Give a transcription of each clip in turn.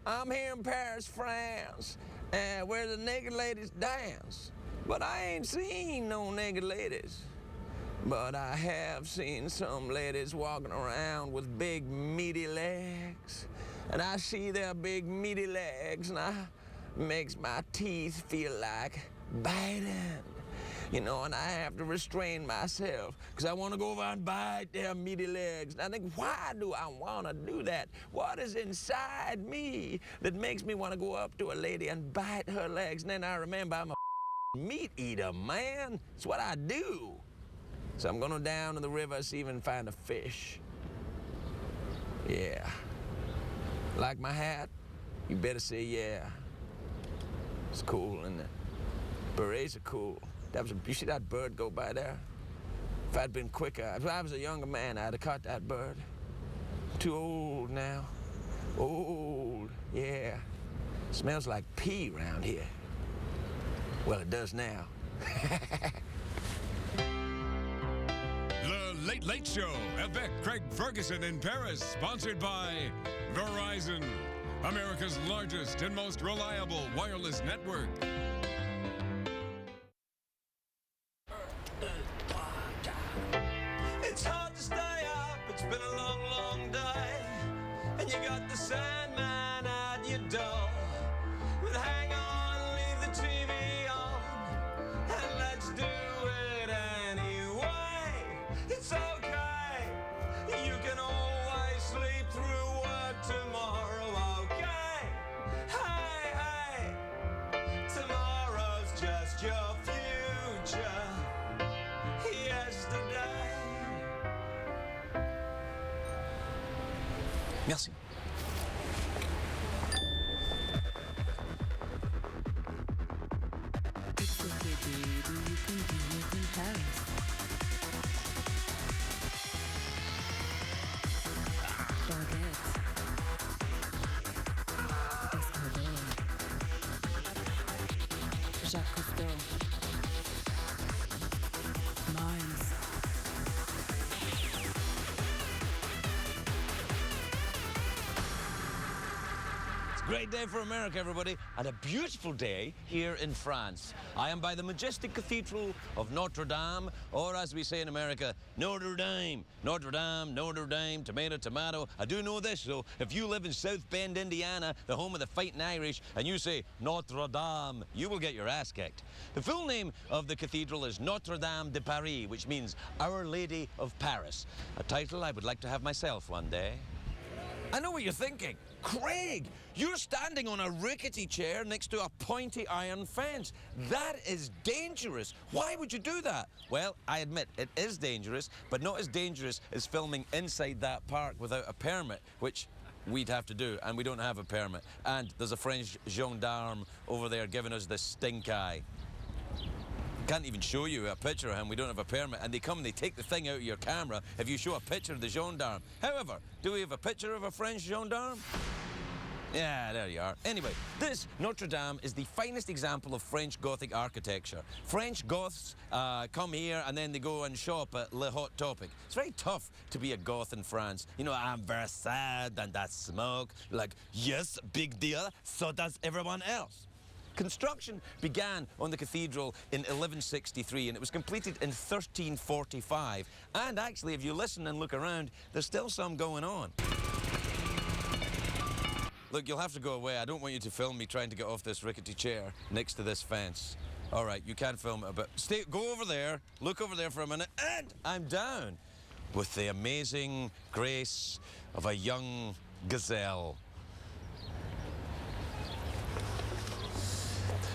I'm here in Paris, France, where the naked ladies dance. But I ain't seen no naked ladies. But I have seen some ladies walking around with big meaty legs. And I see their big meaty legs, and makes my teeth feel like biting. You know, and I have to restrain myself because I want to go over and bite their meaty legs. And I think, why do I want to do that? What is inside me that makes me want to go up to a lady and bite her legs? And then I remember I'm a meat eater, man. It's what I do. So I'm going down to the river, see if I can find a fish. Yeah. Like my hat? You better say yeah. It's cool, isn't it? Berets are cool. You see that bird go by there? If I'd been quicker, if I was a younger man, I'd have caught that bird. Too old now. Old, yeah. Smells like pee around here. Well, it does now. The Late Late Show, avec Craig Ferguson in Paris, sponsored by Verizon, America's largest and most reliable wireless network. It's hard to stay up, it's been a long, long day, and you got the Sandman at your door. But hang on, leave the TV on, and let's do it anyway. It's okay, you can always sleep through work tomorrow, okay? Hey, hey, tomorrow's just your future. Yesterday. Merci. It's okay, baby, you can do it in Paris. Baguette. Escadrille. Jacques Cousteau. Mimes. Great day for America, everybody, and a beautiful day here in France. I am by the majestic cathedral of Notre Dame, or as we say in America, Notre Dame. Notre Dame, Notre Dame, tomato, tomato. I do know this, though. If you live in South Bend, Indiana, the home of the fighting Irish, and you say Notre Dame, you will get your ass kicked. The full name of the cathedral is Notre Dame de Paris, which means Our Lady of Paris, a title I would like to have myself one day. I know what you're thinking. Craig, you're standing on a rickety chair next to a pointy iron fence. That is dangerous. Why would you do that? Well, I admit it is dangerous, but not as dangerous as filming inside that park without a permit, which we'd have to do, and we don't have a permit. And there's a French gendarme over there giving us the stink eye. Can't even show you a picture of him. We don't have a permit, and they come and they take the thing out of your camera if you show a picture of the gendarme. However, do we have a picture of a French gendarme? Yeah, there you are. Anyway, this Notre Dame is the finest example of French Gothic architecture. French Goths come here and then they go and shop at Le Hot Topic. It's very tough to be a Goth in France. You know, I'm very sad and I smoke. Like, yes, big deal, so does everyone else. Construction began on the cathedral in 1163 and it was completed in 1345. And actually, if you listen and look around, there's still some going on. Look, you'll have to go away. I don't want you to film me trying to get off this rickety chair next to this fence. All right, you can film it, but go over there, look over there for a minute, and I'm down with the amazing grace of a young gazelle.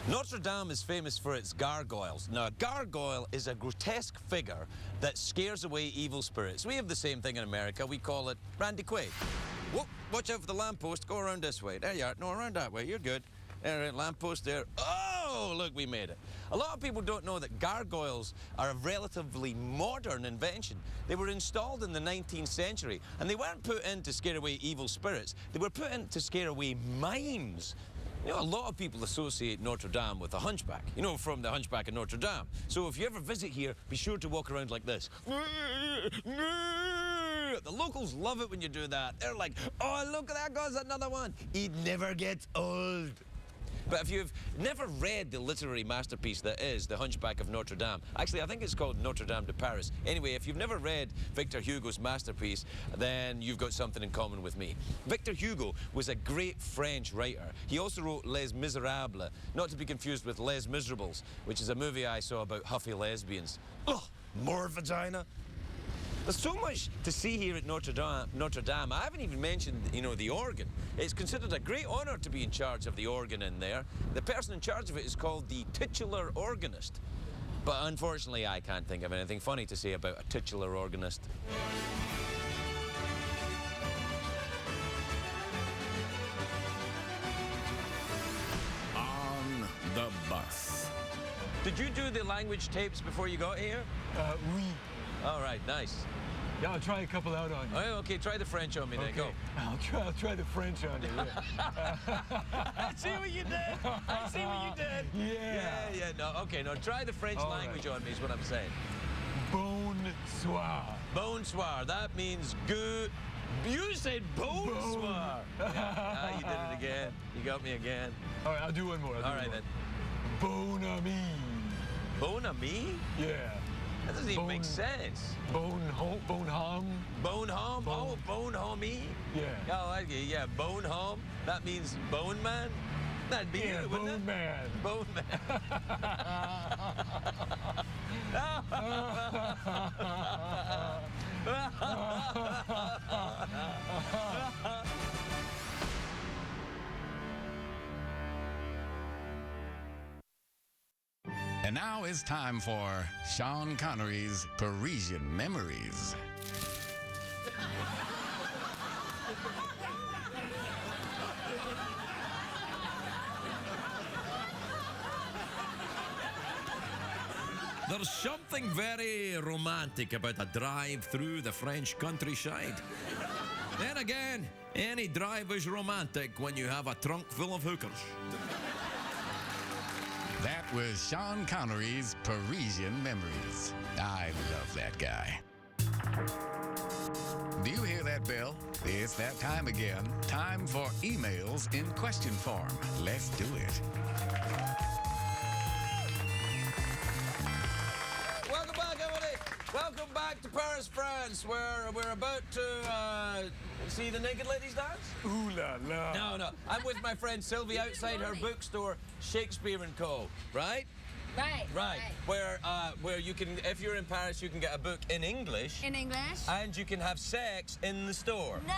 Notre Dame is famous for its gargoyles. Now, a gargoyle is a grotesque figure that scares away evil spirits. We have the same thing in America. We call it Randy Quaid. Whoop, watch out for the lamppost. Go around this way. There you are. No, around that way. You're good. There, lamppost there. Oh, look, we made it. A lot of people don't know that gargoyles are a relatively modern invention. They were installed in the 19th century, and they weren't put in to scare away evil spirits. They were put in to scare away mimes. You know, a lot of people associate Notre Dame with the Hunchback, you know, from the Hunchback of Notre Dame. So if you ever visit here, be sure to walk around like this. The locals love it when you do that. They're like, oh, look, there goes another one. It never gets old. But if you've never read the literary masterpiece that is The Hunchback of Notre Dame, actually, I think it's called Notre Dame de Paris. Anyway, if you've never read Victor Hugo's masterpiece, then you've got something in common with me. Victor Hugo was a great French writer. He also wrote Les Miserables, not to be confused with Les Miserables, which is a movie I saw about huffy lesbians. Ugh, more vagina. There's so much to see here at Notre Dame. I haven't even mentioned, the organ. It's considered a great honor to be in charge of the organ in there. The person in charge of it is called the titular organist. But unfortunately, I can't think of anything funny to say about a titular organist. On the bus. Did you do the language tapes before you got here? Oui. All right, nice. Yeah, I'll try a couple out on you. Oh, okay, try the French on me then, go. I'll try the French on you. Yeah. I see what you did. I see what you did. Yeah. No, okay, no, try the French language on me is what I'm saying. Bonsoir. Bonsoir, that means good. You said bonsoir. Yeah, you did it again. You got me again. All right, I'll do one more. All right, then. Bon ami. Bon ami? Yeah. That doesn't even make sense. Bon home. Bone home? Oh, bone homie? Yeah. Oh, I get it. Yeah, bone home. That means bone man? That'd be Yeah, it, wouldn't bone it? man. Bone man. And now it's time for Sean Connery's Parisian Memories. There's something very romantic about a drive through the French countryside. Then again, any drive is romantic when you have a trunk full of hookers. That was Sean Connery's Parisian Memories. I love that guy. Do you hear that bell? It's that time again. Time for emails in question form. Let's do it. Welcome back, everybody. Welcome back to Paris, France, where we're about to see the naked ladies dance. Ooh la la. No. I'm with my friend Sylvie outside her bookstore, Shakespeare and Co. Right? Right. Where you can, if you're in Paris, you can get a book in English. In English? And you can have sex in the store. No.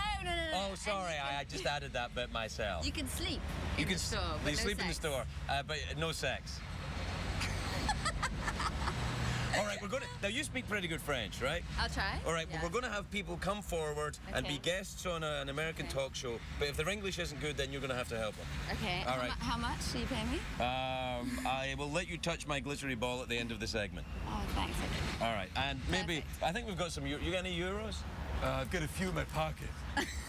Oh, sorry, I just added that bit myself. You can sleep in the store, but you no sleep in the sex. store, but no sex. All right, we're going to... Now, you speak pretty good French, right? I'll try. All right, Yeah. well, we're going to have people come forward and be Okay. guests on an American talk show, but if their English isn't good, then you're going to have to help them. Okay. All right. How much do you pay me? I will let you touch my glittery ball at the end of the segment. Oh, thanks. All right, and maybe... Perfect. I think we've got some... You got any euros? I've got a few in my pocket.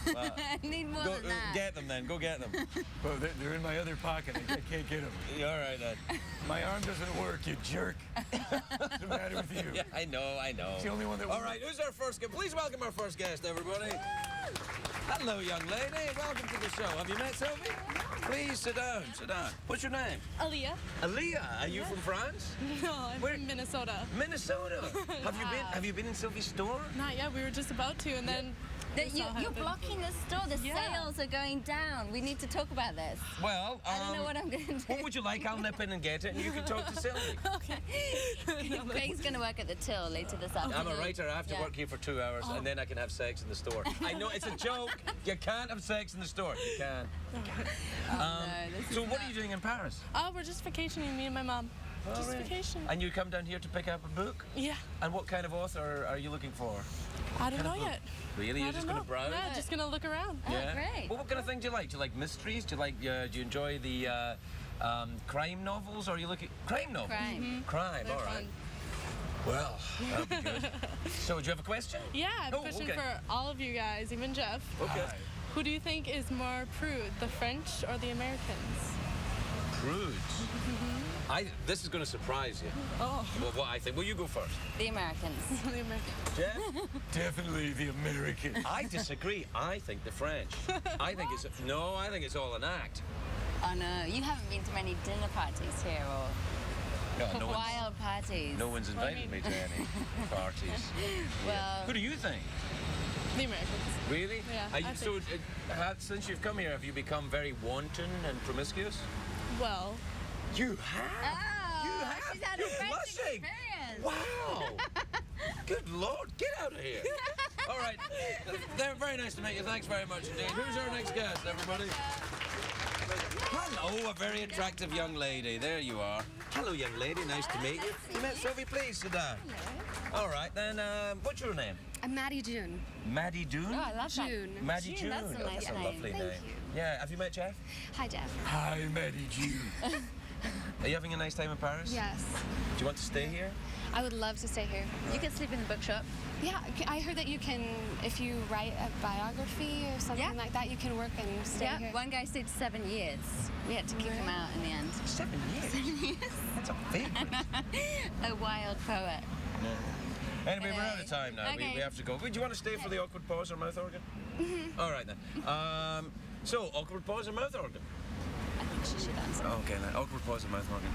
I need more Go, than that. get them then, go get them. Well, they're in my other pocket. I can't get them. All right, then. My arm doesn't work, you jerk. What's the matter with you? Yeah, I know. It's the only one that All works. right, who's our first guest? Please welcome our first guest, everybody. Hello, young lady. Welcome to the show. Have you met Sylvie? Please sit down. What's your name? Aaliyah. Aaliyah. Are you from France? No, I'm Where- from Minnesota. Minnesota. Have you been in Sylvie's store? Not yet. We were just about to, and then this all You're happened. blocking the store. The Yeah. sales are going down. We need to talk about this. Well, I don't know what I'm going to do. What would you like? I'll nip in and get it, and you can talk to Sylvie. Craig's going to work at the till later this afternoon. I'm a writer. I have to Yeah. work here for 2 hours, and then I can have sex in the store. I know it's a joke. You can't have sex in the store. You can. This So is what are not- you doing in Paris? Oh, we're just vacationing, me and my mom. Just really? vacation. And you come down here to pick up a book? Yeah. And what kind of author are you looking for? I don't know Kind of yet. Really? You're I just don't going to know. browse? Yeah, just gonna look around. Oh, great. Well, what kind of thing do you like? Do you like mysteries? Do you enjoy the crime novels? Or are you looking... Crime novels? Crime. Mm-hmm. Crime, They're all right. fun. Well, that'll be good. So, do you have a question? Yeah, I have a Oh, question okay. for all of you guys, even Jeff. Okay. Who do you think is more prude, the French or the Americans? Prudes. This is going to surprise you. Oh. Well, what I think. Well, you go first. The Americans. The American. Jeff? Definitely the American. I disagree. I think the French. I think it's all an act. Oh no, you haven't been to many dinner parties here or No, wild parties. no one's invited me to any parties. Well, Who do you think? The Americans. Really? Yeah, Are you, I so, think- since you've come here, have you become very wanton and promiscuous? Well, You have. oh, she's had a You're French blushing. experience. Wow. Good Lord, get out of here. All right. They're very nice to meet you. Thanks very much indeed. Who's our next guest, everybody? Hello, a very attractive young lady. There you are. Hello, young lady. Nice to meet you. You met Sophie, please sit down. All right, then, what's your name? I'm Maddie June. Maddie Dune? Oh, I love June. Maddie June. That's a Oh, nice that's a name. lovely Thank name. you. Yeah, have you met Jeff? Hi, Jeff. Hi, Maddie June. Are you having a nice time in Paris? Yes. Do you want to stay here? I would love to stay here. You can sleep in the bookshop. Yeah, I heard that you can, if you write a biography or something Yeah. like that, you can work and stay Yeah, here. one guy stayed 7 years. We had to kick him out in the end. 7 years. That's a favourite. A wild poet. Anyway, we're out of time now. Okay. We have to go. Do you want to stay for the awkward pause or mouth organ? All right then. So, awkward pause or mouth organ? I think she should answer. Okay then. Awkward pause or mouth organ?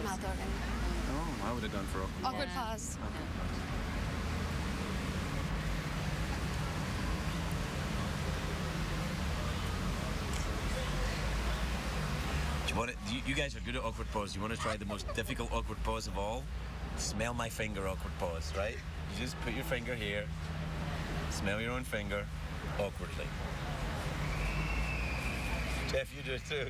Mouth organ. Oh, I would have gone for awkward. Awkward Yeah. pause. Do you want it? You guys are good at awkward pause. You want to try the most difficult awkward pause of all? Smell my finger awkward pause, right? You just put your finger here, smell your own finger, awkwardly. Jeff, you do it too.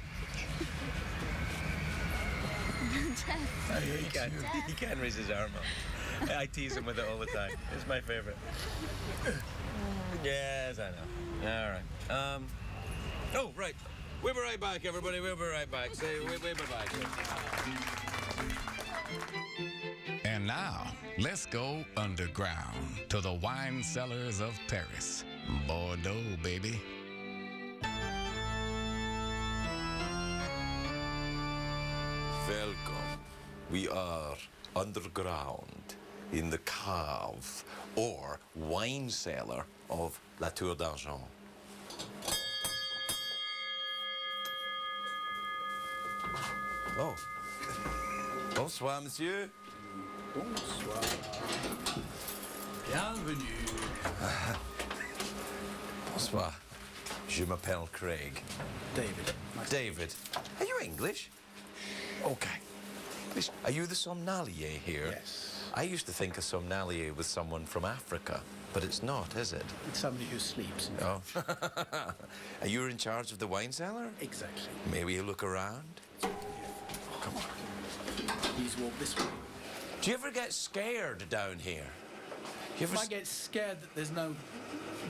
He can't raise his arm up. I tease him with it all the time. It's my favorite. Yes, I know. All right. Oh, right. We'll be right back, everybody. We'll be right back. Say, we'll be back. And now, let's go underground to the wine cellars of Paris. Bordeaux, baby. Welcome. We are underground in the cave or wine cellar of La Tour d'Argent. Oh. Bonsoir, monsieur. Bonsoir. Bienvenue. Bonsoir. Je m'appelle Craig. David. David. Are you English? Okay. English. Are you the sommelier here? Yes. I used to think a sommelier was someone from Africa, but it's not, is it? It's somebody who sleeps. Oh. Are you in charge of the wine cellar? Exactly. May we look around? Come on. Please walk this way. Do you ever get scared down here? You ever If I get scared that there's no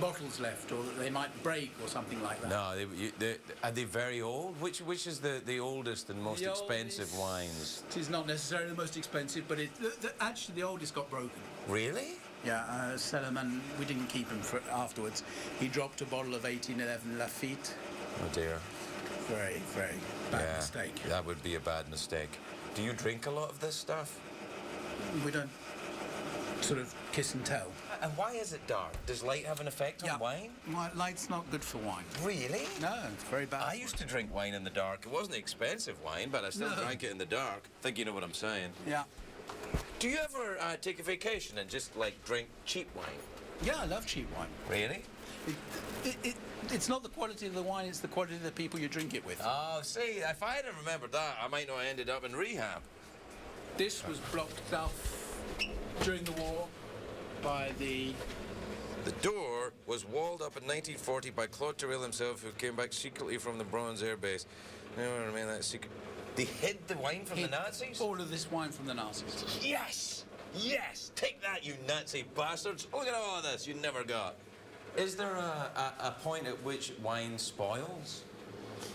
bottles left or that they might break or something like that. No, are they very old? Which is the oldest and most The expensive oldest- wines? It is not necessarily the most expensive, but actually the oldest got broken. Really? Yeah, Cellarman, we didn't keep him for afterwards. He dropped a bottle of 1811 Lafitte. Oh dear. Very, very bad mistake. That would be a bad mistake. Do you drink a lot of this stuff? We don't sort of kiss and tell. And why is it dark? Does light have an effect on wine? Light's not good for wine. Really? No, it's very bad. I used to drink wine in the dark. It wasn't expensive wine, but I still drank it in the dark. I think you know what I'm saying. Yeah. Do you ever take a vacation and just, like, drink cheap wine? Yeah, I love cheap wine. Really? It's not the quality of the wine, it's the quality of the people you drink it with. Oh, see, if I had remembered that, I might not have ended up in rehab. This was blocked off during the war by the... The door was walled up in 1940 by Claude Terrell himself, who came back secretly from the Bronze Air Base. You know what I mean? That secret. They hid the wine from the Nazis? All of this wine from the Nazis. Yes! Yes! Take that, you Nazi bastards! Look at all of this you never got. Is there a point at which wine spoils?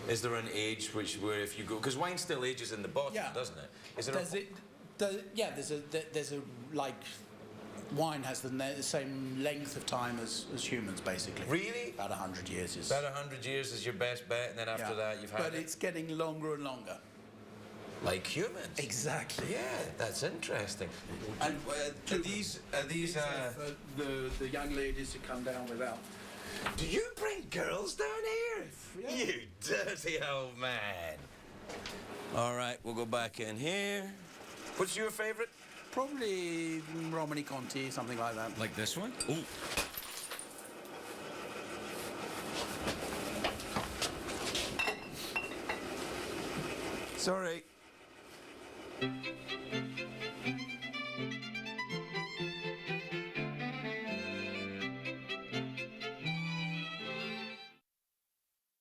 Is there an age where if you go... Because wine still ages in the bottle, doesn't it? Is there there's a like... Wine has the same length of time as humans, basically. Really? About 100 years is... About 100 years is your best bet, and then after that you've had But it's getting longer and longer. Like humans. Exactly. Yeah, that's interesting. And are these for the young ladies to come down without. Do you bring girls down here? Yeah. You dirty old man. All right, we'll go back in here. What's your favorite? Probably Romani Conti, something like that. Like this one? Ooh. Sorry.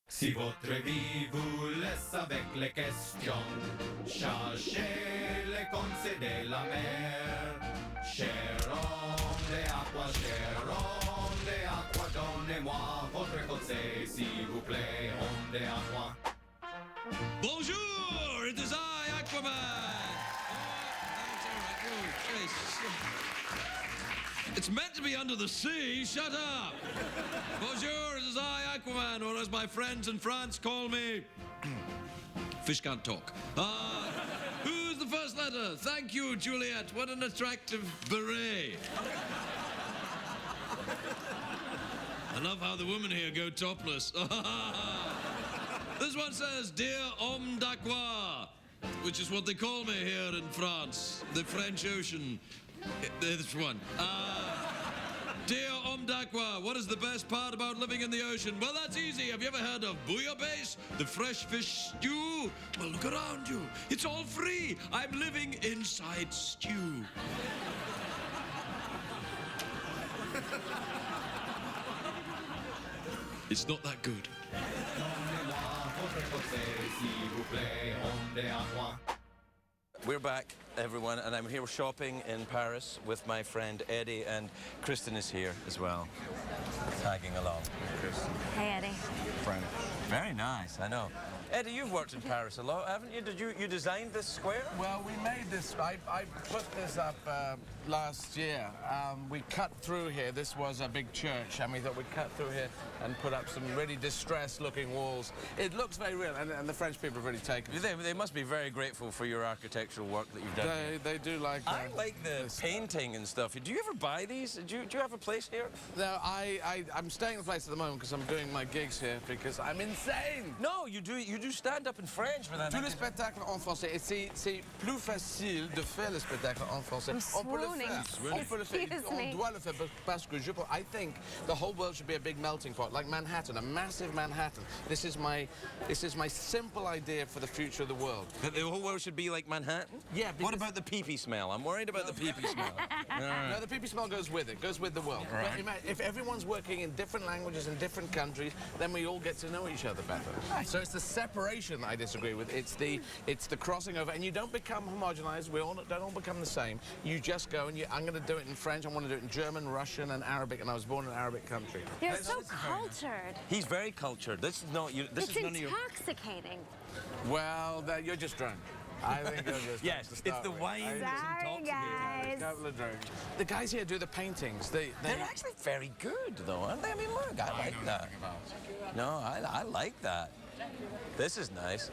Si votre vie vous laisse avec les questions, cherchez les conseils de la mer. Cher homme de aqua, donnez-moi votre conseil, s'il vous plaît, homme de aqua. Bonjour, it is I, Aquaman. It's meant to be under the sea. Shut up. Bonjour, it is I, Aquaman, or as my friends in France call me, fish can't talk. Who's the first letter? Thank you, Juliet. What an attractive beret. I love how the women here go topless. This one says, Dear Homme d'Aqua, which is what they call me here in France, the French Ocean. This one. Dear Homme d'Aqua, what is the best part about living in the ocean? Well, that's easy. Have you ever heard of bouillabaisse, the fresh fish stew? Well, look around you. It's all free. I'm living inside stew. It's not that good. We're back, everyone, and I'm here shopping in Paris with my friend Eddie, and Kristen is here as well, tagging along. Kristen. Hey, Eddie. Friend. Very nice, I know. Eddie, you've worked in Paris a lot, haven't you? Did you designed this square? Well, we made this. I put this up last year. We cut through here. This was a big church, and we thought we'd cut through here and put up some really distressed-looking walls. It looks very real, and the French people have really taken it. They must be very grateful for your architectural work that you've done. They do like. I like the painting and stuff. Do you ever buy these? Do you have a place here? No, I'm staying in the place at the moment because I'm doing my gigs here because I'm insane. No, you do stand up in French for that. Tous les spectacles en français. Et c'est plus facile de faire le spectacle en français. I'm On peut le swooning. faire. On peut le faire. Excuse On me. doit le faire parce que I think the whole world should be a big melting pot, like Manhattan, a massive Manhattan. This is my simple idea for the future of the world. That the whole world should be like Manhattan? Yeah. What about the pee-pee smell? I'm worried about the pee-pee smell. No, the pee-pee smell goes with it. Goes with the world. Right. But if everyone's working in different languages in different countries, then we all get to know each other better. So it's the separation that I disagree with. It's the crossing over, and you don't become homogenized. We don't all become the same. You just go and I'm going to do it in French. I want to do it in German, Russian, and Arabic. And I was born in an Arabic country. You're so cultured. He's very cultured. This is not you. This It's is none of your. intoxicating. Well, you're just drunk. I think you're just Yes, drunk to it's start the with. wine that's Sorry, intoxicating. guys. Couple of drinks. The guys here do the paintings. They're actually very good, though, aren't they? I mean, look, I like that. No, I like that. This is nice.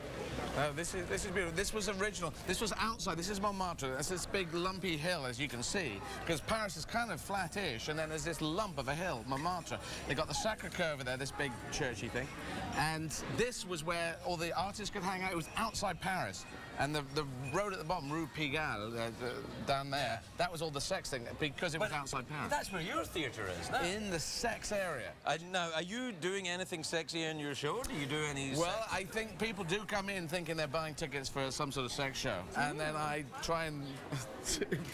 This is beautiful. This was original. This was outside. This is Montmartre. That's this big lumpy hill, as you can see, because Paris is kind of flat-ish, and then there's this lump of a hill, Montmartre. They got the Sacré-Cœur over there, this big churchy thing, and this was where all the artists could hang out. It was outside Paris, and the road at the bottom, Rue Pigalle, down there, that was all the sex thing because it was outside Paris. That's where your theatre is, no? In the sex area. Now, are you doing anything sexy in your show? Do you do any? Well, I think people do come in thinking they're buying tickets for some sort of sex show, and then I try and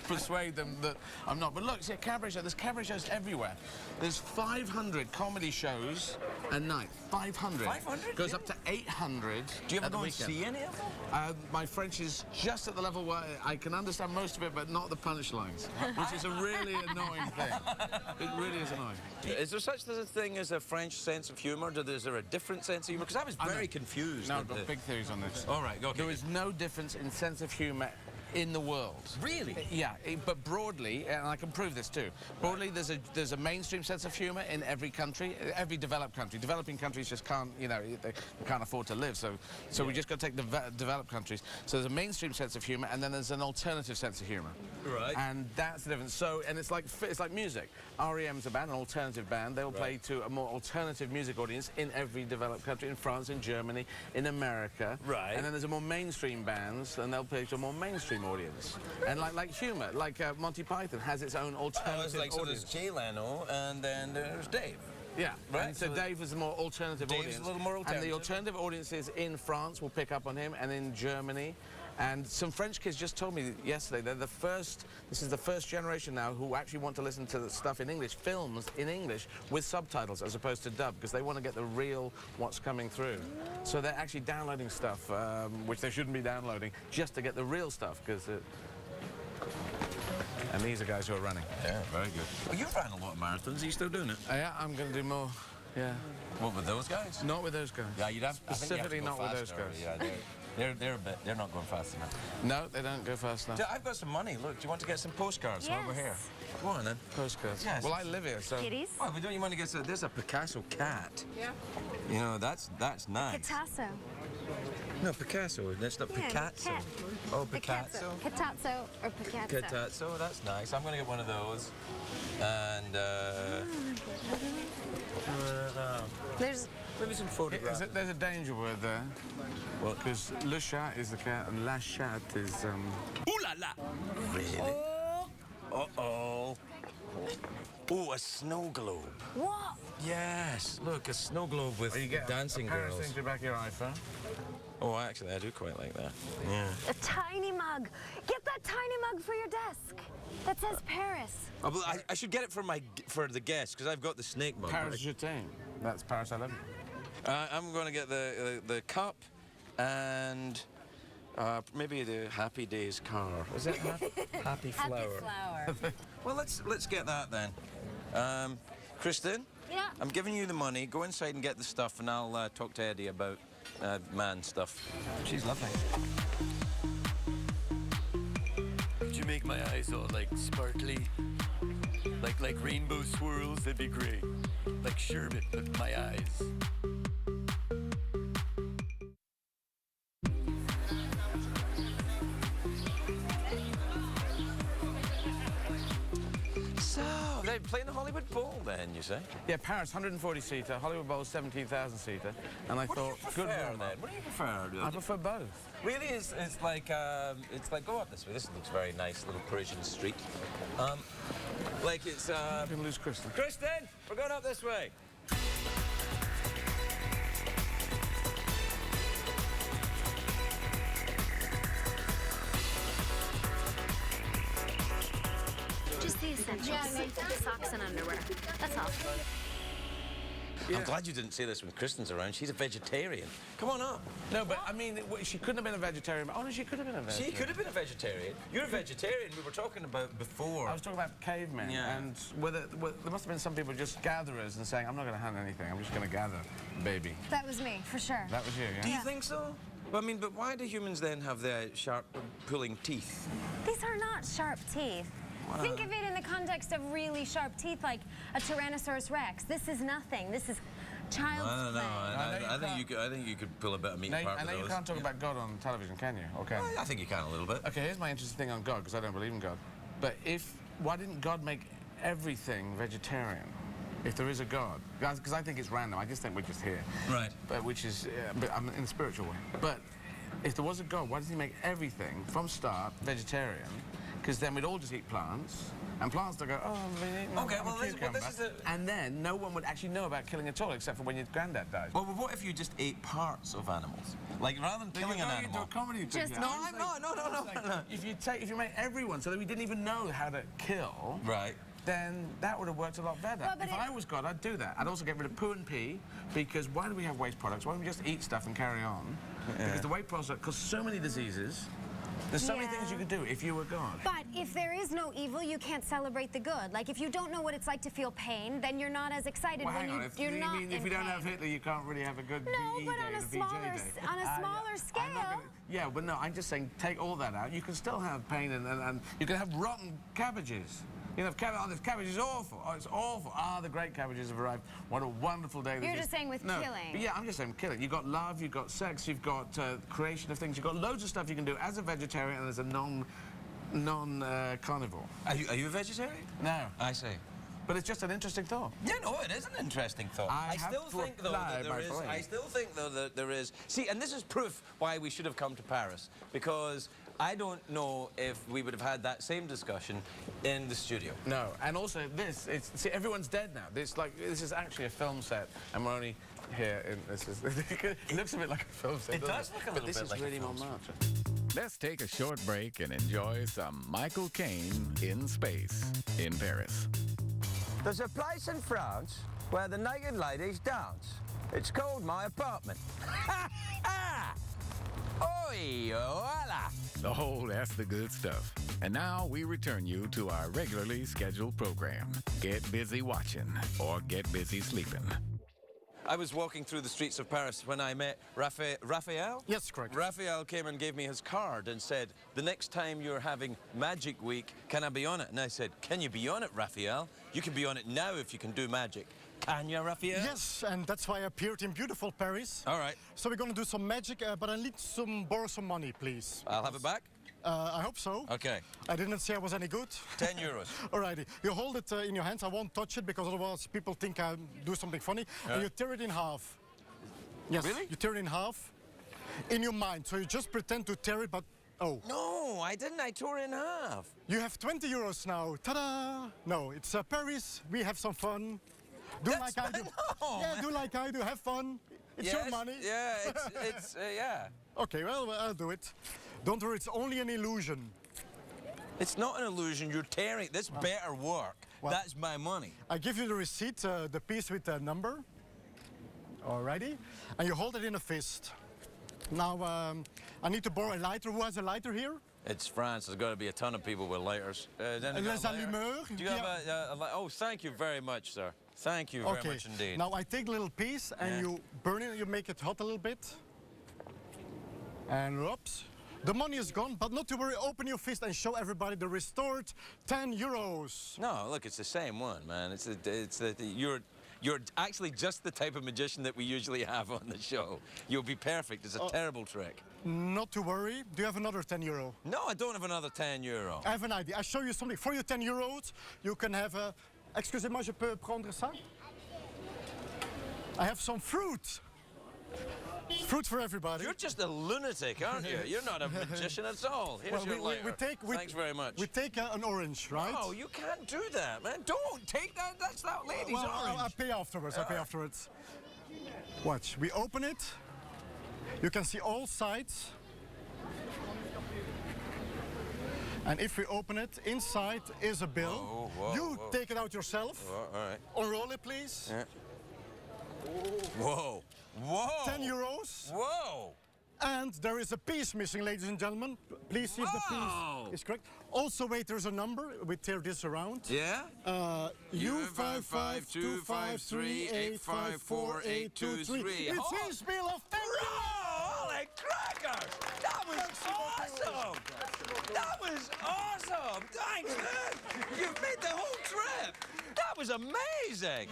persuade them that I'm not. But look, see, a cabaret show. There's cabaret shows everywhere. There's 500 comedy shows a night. 500. 500? Goes up to 800. Do you ever at the go and weekend. see any of them? My French is just at the level where I can understand most of it, but not the punchlines, which is a really annoying thing. It really is annoying. Is there such a thing as a French sense of humour? Is there a different sense of humour? Because I was very confused. No, at I've got the- big theories on this. All right, okay. There is no difference in sense of humour in the world. Really? Yeah, but broadly, and I can prove this too, broadly there's a mainstream sense of humour in every country, every developed country. Developing countries just can't, you know, they can't afford to live, so we just got to take the developed countries. So there's a mainstream sense of humour, and then there's an alternative sense of humour. Right. And that's the difference. So, and it's like music. REM's a band, an alternative band. They will play to a more alternative music audience in every developed country, in France, in Germany, in America. Right. And then there's a more mainstream bands, and they'll play to a more mainstream audience. And like humour, like Monty Python has its own alternative like, so audience. there's Jay Leno, and then there's Dave. Yeah, right. And so Dave was a more alternative Dave's audience. a little more alternative. And the alternative audiences in France will pick up on him, and in Germany. And some French kids just told me yesterday they're the first, this is the first generation now who actually want to listen to the stuff in English, films in English with subtitles as opposed to dub, because they want to get the real what's coming through. So they're actually downloading stuff, which they shouldn't be downloading, just to get the real stuff, because and these are guys who are running. Yeah, very good. Well, you've ran a lot of marathons. Are you still doing it? Yeah, I'm going to do more. Yeah. What, with those guys? Not with those guys. Yeah, you'd have specifically not with those guys. Yeah, they're not going fast enough. No, they don't go fast enough. I've got some money. Look, do you want to get some postcards Yes. over here? Go on then. Postcards. Yes. Well, I live here, so. Kitties? Oh, but don't you want to get some? There's a Picasso cat. Yeah. You know, that's nice. Picasso. No, Picasso. That's not Yeah, Picasso. cat. Oh, Picasso. Picasso or Picasso. Picasso, that's nice. I'm going to get one of those. And, There's maybe some photographs. There's a danger word there. What? Because le chat is the cat and la chatte is, Ooh la la! Really? Uh-oh. Oh, a snow globe. what? Yes, look, a snow globe with dancing girls. Thing to back your iPhone. Oh, actually, I do quite like that. Yeah. A tiny mug. Get that tiny mug for your desk. That says Paris. Oh, but I should get it for the guests, because I've got the snake mug. Paris je t'aime. That's Paris I love you. I'm going to get the cup and maybe the Happy Days car. Was it Happy Flower? Happy flower. Well, let's get that then. Kristen? Yeah. I'm giving you the money. Go inside and get the stuff, and I'll talk to Eddie about man stuff. She's lovely. Could you make my eyes all like sparkly? Like rainbow swirls, that'd be great. Like sherbet with my eyes. So, they're playing the Hollywood Bowl then, you say? Yeah, Paris, 140-seater, Hollywood Bowl, 17,000-seater. And I thought, good then? one. What do you prefer? I prefer both. Really, it's like go up this way. This looks very nice, little Parisian street. Like it's. You can lose Kristen. Kristen, we're going up this way. Just the essentials. Socks and underwear. That's all. Yeah. I'm glad you didn't say this when Kristen's around. She's a vegetarian. Come on up. No, but I mean, she couldn't have been a vegetarian. Oh, no, she could have been a vegetarian. She could have been a vegetarian. You're a vegetarian. We were talking about before. I was talking about cavemen. Yeah. And there must have been some people just gatherers and saying, I'm not going to hunt anything. I'm just going to gather, baby. That was me, for sure. That was you, yeah? Do you think so? Well, I mean, but why do humans then have the sharp, pulling teeth? These are not sharp teeth. Think of it in the context of really sharp teeth, like a Tyrannosaurus Rex. This is nothing. This is child's I don't know. play. I think you could pull a bit of meat apart I with know you those. can't talk about God on television, can you? Or can you? I think you can a little bit. Okay, here's my interesting thing on God, because I don't believe in God. But why didn't God make everything vegetarian? If there is a God, because I think it's random. I just think we're just here. Right. But which is, but I'm in a spiritual way. But if there was a God, why doesn't he make everything from start vegetarian? Because then we'd all just eat plants, and plants would go, oh, I'm eating Okay, I'm well, a cucumber. this is a... And then no one would actually know about killing at all, except for when your granddad died. Well, what if you just ate parts of animals? Like, rather than killing an animal... You do a comedy thing. Just- No, no. If you make everyone so that we didn't even know how to kill... Right. Then that would have worked a lot better. Well, but if I was God, I'd do that. I'd also get rid of poo and pee, because why do we have waste products? Why don't we just eat stuff and carry on? Because the waste products cause so many diseases, There's so many things you could do if you were God. But if there is no evil, you can't celebrate the good. Like, if you don't know what it's like to feel pain, then you're not as excited Well, when hang on. you're You not mean if in you don't pain. have Hitler, you can't really have a good No, VE but day on a and VJ smaller, day. on a smaller I'm scale. not gonna, yeah, but no, I'm just saying, take all that out. You can still have pain and you can have rotten cabbages. You know, this cabbage is awful. Oh, it's awful. Ah, the great cabbages have arrived. What a wonderful day. You're just saying with killing. But yeah, I'm just saying killing. You've got love, you've got sex, you've got creation of things. You've got loads of stuff you can do as a vegetarian and as a non-carnivore. Are you a vegetarian? No. I see. But it's just an interesting thought. Yeah, no, it is an interesting thought. I still think, though, that there is... See, and this is proof why we should have come to Paris, because I don't know if we would have had that same discussion in the studio. No, and also see, everyone's dead now. This is actually a film set, and we're only here in this is. It looks a bit like a film set. It does look a little bit like a film set. But this is really Montmartre. Let's take a short break and enjoy some Michael Caine in space in Paris. There's a place in France where the naked ladies dance. It's called my apartment. Oi, voila! Oh, that's the good stuff. And now we return you to our regularly scheduled program. Get busy watching or get busy sleeping. I was walking through the streets of Paris when I met Raphael. Yes, correct. Raphael came and gave me his card and said, the next time you're having Magic Week, can I be on it? And I said, can you be on it, Raphael? You can be on it now if you can do magic. Can you, Raphael? Yes, and that's why I appeared in beautiful Paris. All right. So we're going to do some magic, but I need borrow some money, please. I'll have it back. I hope so. Okay. I didn't say I was any good. 10 euros. Alrighty. You hold it in your hands. I won't touch it because otherwise people think I do something funny. And you tear it in half. Yes. Really? You tear it in half in your mind. So you just pretend to tear it, but oh. No, I didn't. I tore it in half. You have 20 euros now. Ta-da! No, it's Paris. We have some fun. Do That's like I do. No, yeah, do like I do. Have fun. It's yes, your money. Yeah, it's yeah. Okay, well, I'll do it. Don't worry, it's only an illusion. It's not an illusion. You're tearing. This better work. Well, that's my money. I give you the receipt, the piece with the number. Alrighty. And you hold it in a fist. Now, I need to borrow a lighter. Who has a lighter here? It's France. There's got to be a ton of people with lighters. Les allumeurs. Do you have a oh, thank you very much, sir. Thank you very much indeed. Now I take a little piece and you burn it. You make it hot a little bit. And whoops. The money is gone, but not to worry. Open your fist and show everybody the restored 10 euros. No, look, it's the same one, man. You're actually just the type of magician that we usually have on the show. You'll be perfect. It's a terrible trick. Not to worry. Do you have another 10 euro? No, I don't have another 10 euro. I have an idea. I'll show you something. For your 10 euros, you can have a... Excusez-moi, je peux prendre ça? I have some fruit. Fruit for everybody. You're just a lunatic, aren't you? You're not a magician at all. Here's your lighter. Thanks very much. We take an orange, right? No, you can't do that, man. Don't take that. That's that lady's orange. I'll pay afterwards. I'll pay afterwards. Watch. We open it. You can see all sides. And if we open it, inside is a bill. You take it out yourself. All right. Unroll it, please. Yeah. Whoa. Whoa. 10 euros. Whoa. And there is a piece missing, ladies and gentlemen. Please see if the piece is correct. Also, wait, there's a number. We tear this around. Yeah? U55253854823. It's his bill of 10 Holy crackers! That was awesome! That was awesome! Thanks, man! You've made the whole trip! That was amazing!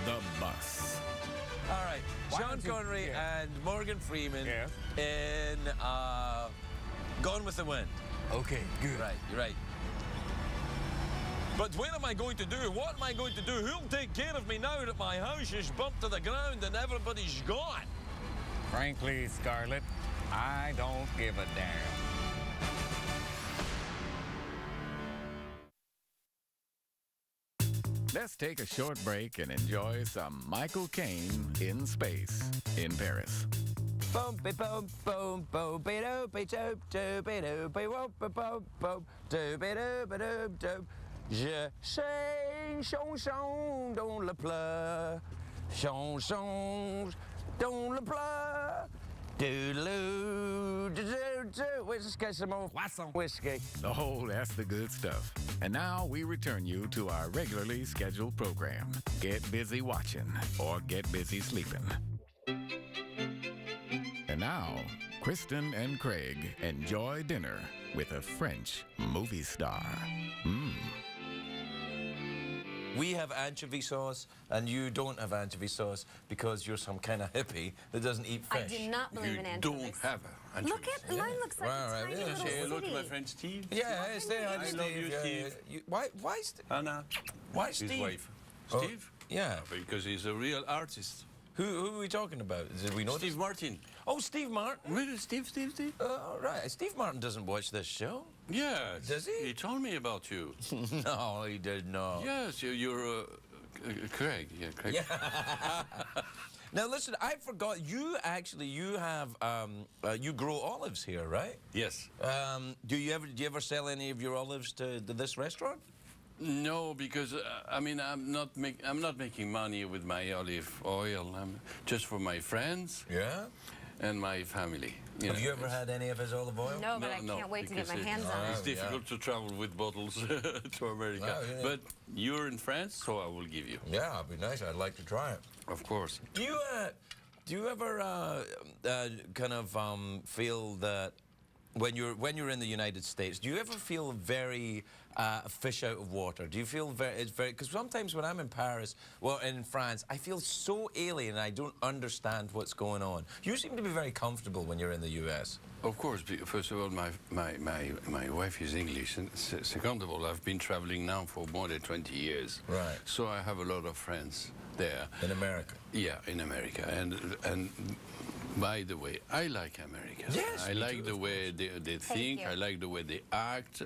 The bus. All right, Sean Connery and Morgan Freeman in Gone with the Wind. Okay, good. Right, you're right. But what am I going to do? What am I going to do? Who'll take care of me now that my house is bumped to the ground and everybody's gone? Frankly, Scarlett, I don't give a damn. Let's take a short break and enjoy some Michael Caine in space in Paris. Boom, be boom, boom, boom, be doo, be doop, doo, be doo, be whoop, be boom, boom, doo, be doo, be doop, doop. Je sais, chanson dans le plat. Chansons dans le plat. Whiskey, some more whiskey. Oh, that's the good stuff. And now we return you to our regularly scheduled program. Get busy watching or get busy sleeping. And now, Kristen and Craig enjoy dinner with a French movie star. We have anchovy sauce, and you don't have anchovy sauce because you're some kind of hippie that doesn't eat fish. I do not believe in anchovies. Don't have anchovies. Look at mine. Looks like a tiny little Say hello to city. my friend Steve. Yeah, stay on I Steve. love you, Steve. Why Anna. Why His Steve? wife. Oh, Steve? yeah. Because he's a real artist. Who are we talking about? Did we know Steve Martin. Oh, Steve Martin. Really, Steve? Right. Steve Martin doesn't watch this show. Yes. Does he? He told me about you. No, he did not. Yes, you're Craig. Yeah, Craig. Yeah. Now listen, I forgot. You have you grow olives here, right? Yes. Do you ever sell any of your olives to this restaurant? No, because I mean I'm not making money with my olive oil. I'm just for my friends. Yeah. And my family. Have you ever had any of his olive oil? No, but I can't wait to get my hands on it. It's difficult to travel with bottles to America. Oh, yeah. But you're in France, so I will give you. Yeah, it'd be nice. I'd like to try it. Of course. Do you ever kind of feel that when you're in the United States, do you ever feel very fish out of water? Do you feel it's very because sometimes when I'm in Paris, well, in France, I feel so alien. I don't understand what's going on. You seem to be very comfortable when you're in the U.S. Of course. First of all, my wife is English, and second of all, I've been traveling now for more than 20 years. Right. So I have a lot of friends there. In America. Yeah, in America, and by the way, I like America. Yes, I like the way they think. I like the way they act.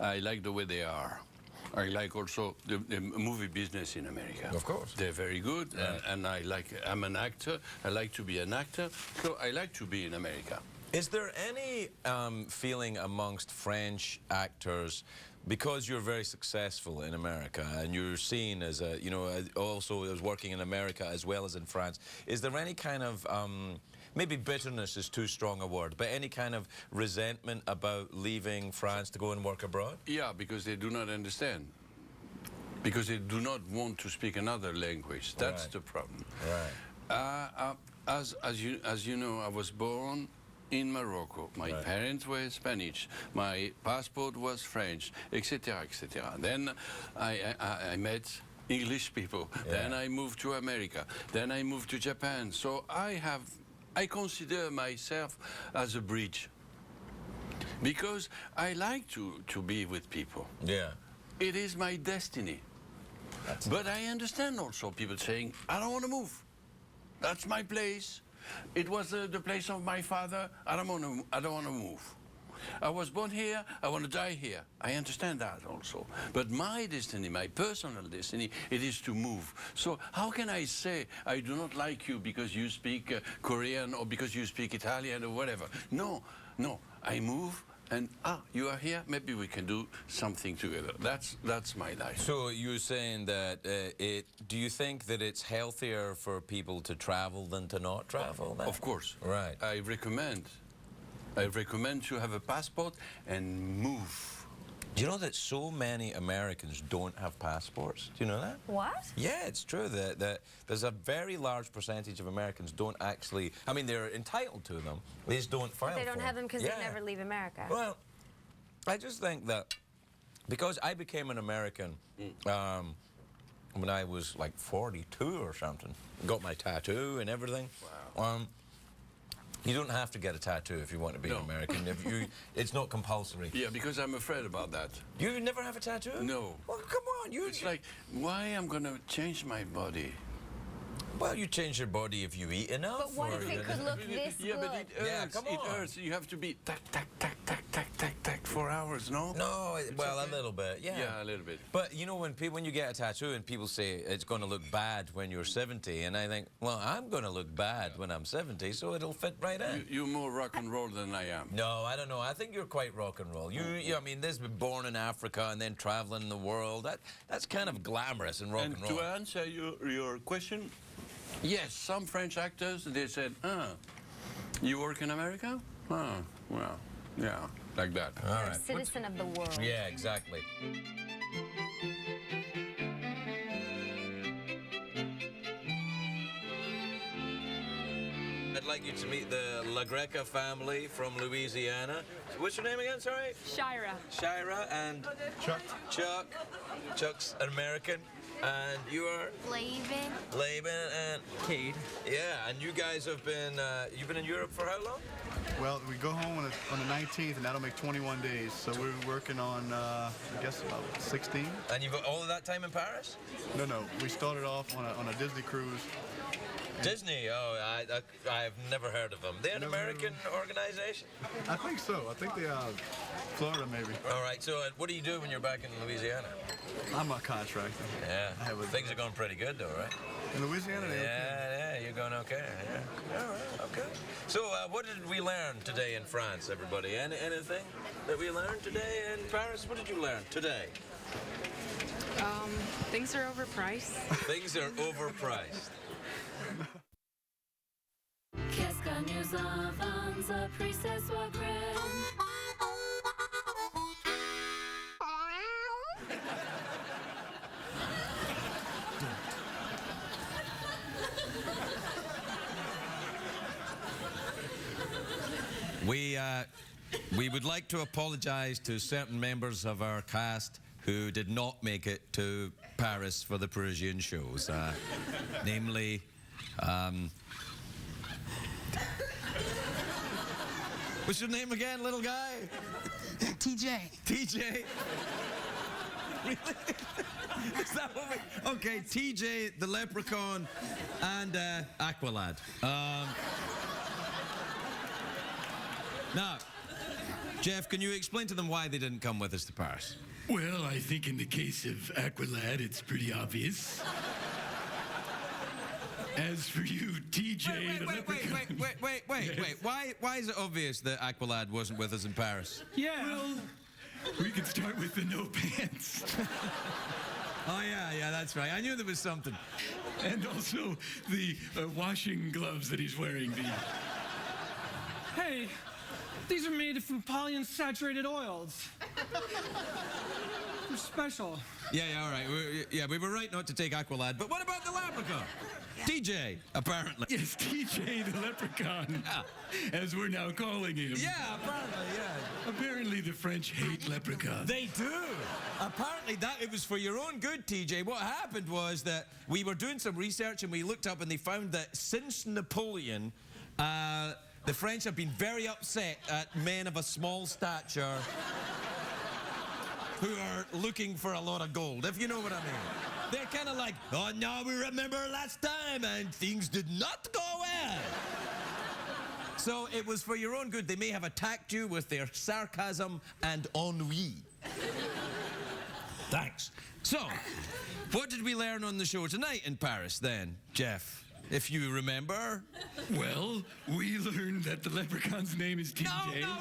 I like the way they are. I like also the movie business in America. Of course. They're very good, Right. and I'm an actor. I like to be an actor, so I like to be in America. Is there any feeling amongst French actors, because you're very successful in America and you're seen as a, also as working in America as well as in France, is there any kind of, maybe bitterness is too strong a word, but any kind of resentment about leaving France to go and work abroad? Yeah, because they do not understand. Because they do not want to speak another language. That's Right. the problem. Right. As you know, I was born in Morocco. My Right. parents were Spanish. My passport was French, etc., etc. Then I met English people. Yeah. Then I moved to America. Then I moved to Japan. So I consider myself as a bridge. Because I like to be with people. Yeah. It is my destiny. But I understand also people saying, I don't want to move. That's my place. It was the place of my father. I don't want to move. I was born here. I want to die here. I understand that also. But my destiny, my personal destiny, it is to move. So how can I say I do not like you because you speak Korean or because you speak Italian or whatever? No. I move. And you are here. Maybe we can do something together. That's my life. So you're saying that do you think that it's healthier for people to travel than to not travel? Then? Of course. Right. I recommend to have a passport and move. Do you know that so many Americans don't have passports? Do you know that? What? Yeah, it's true that there's a very large percentage of Americans don't actually, I mean, they're entitled to them, they just don't file They don't for have them them because they never leave America. Well, I just think that because I became an American when I was like 42 or something, got my tattoo and everything. Wow. You don't have to get a tattoo if you want to be an American. It's not compulsory. Yeah, because I'm afraid about that. You never have a tattoo? No. Well, come on. It's like, why I'm going to change my body? Well, you change your body if you eat enough. But what if it could look this Yeah, good? but it hurts. Yeah, come It on. hurts. You have to be tack, tack, tack, tack, tack, tack, tack for hours, no? No, well, okay. a little bit, yeah. Yeah, a little bit. But you know, when you get a tattoo and people say it's going to look bad when you're 70, and I think, well, I'm going to look bad when I'm 70, so it'll fit right in. You're more rock and roll than I am. No, I don't know. I think you're quite rock and roll. I mean, this been born in Africa and then traveling the world. That's kind of glamorous and rock and roll. To answer your question, yes, some French actors, they said, you work in America? Well, yeah, like that. All You're a right. citizen of the world. Yeah, exactly. I'd like you to meet the La Greca family from Louisiana. What's your name again, sorry? Shira. Shira and Chuck. Chuck. Chuck's an American. And you are? Laban. Laban and Cade. yeah, and you guys have been, you've been in Europe for how long? Well, we go home on the 19th, and that'll make 21 days. So we're working on, I guess, about 16. And you've got all of that time in Paris? No. We started off on a Disney cruise. Disney, oh, I've never heard of them. They're an American organization? I think so. I think they are Florida, maybe. All right, so what do you do when you're back in Louisiana? I'm a contractor. Yeah, things are going pretty good though, right? In Louisiana, they Yeah, you're going okay. Yeah. All right, okay. So what did we learn today in France, everybody? Anything that we learned today in Paris? What did you learn today? Things are overpriced. Things are overpriced. Qu'est-ce que nous avons appris ce soir, We would like to apologize to certain members of our cast who did not make it to Paris for the Parisian shows, namely, what's your name again, little guy? TJ. TJ? Really? Is that what we... Okay, TJ, the leprechaun, and Aqualad. Now, Jeff, can you explain to them why they didn't come with us to Paris? Well, I think in the case of Aqualad, it's pretty obvious. As for you, TJ, Wait. Why is it obvious that Aqualad wasn't with us in Paris? Yeah. Well, we could start with the no pants. Oh, yeah, that's right. I knew there was something. And also the washing gloves that he's wearing. Hey, these are made from polyunsaturated oils. They're special. Yeah, all right. We were right not to take Aqualad, but what about the leprechaun? TJ, apparently. Yes, TJ the leprechaun, as we're now calling him. Yeah, apparently, yeah. Apparently the French hate leprechauns. They do. Apparently it was for your own good, TJ. What happened was that we were doing some research and we looked up and they found that since Napoleon, the French have been very upset at men of a small stature who are looking for a lot of gold, if you know what I mean. They're kind of like, oh, now we remember last time, and things did not go well. So it was for your own good. They may have attacked you with their sarcasm and ennui. Thanks. So, what did we learn on the show tonight in Paris, then, Jeff? If you remember. Well, we learned that the leprechaun's name is TJ. No, I know.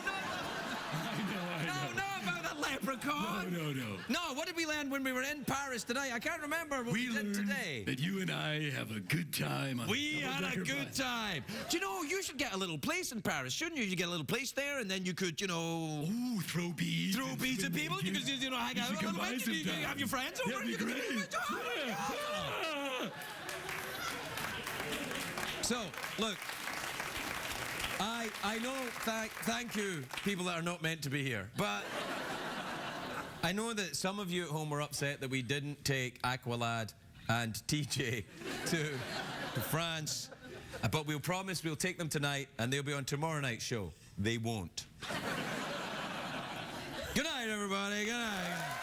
No, about a leprechaun. No. No, what did we learn when we were in Paris today? I can't remember what we did today. That you and I have a good time. We had a good time. Do you know, you should get a little place in Paris, shouldn't you? You get a little place there, and then you could, you know... Ooh, throw beads. Throw beads at people. You could, you know, hang out a little bit. You can have your friends over. That'd be great. So, look, I know, thank you, people that are not meant to be here, but I know that some of you at home were upset that we didn't take Aqualad and TJ to France, but we'll promise we'll take them tonight, and they'll be on tomorrow night's show. They won't. Good night, everybody. Good night.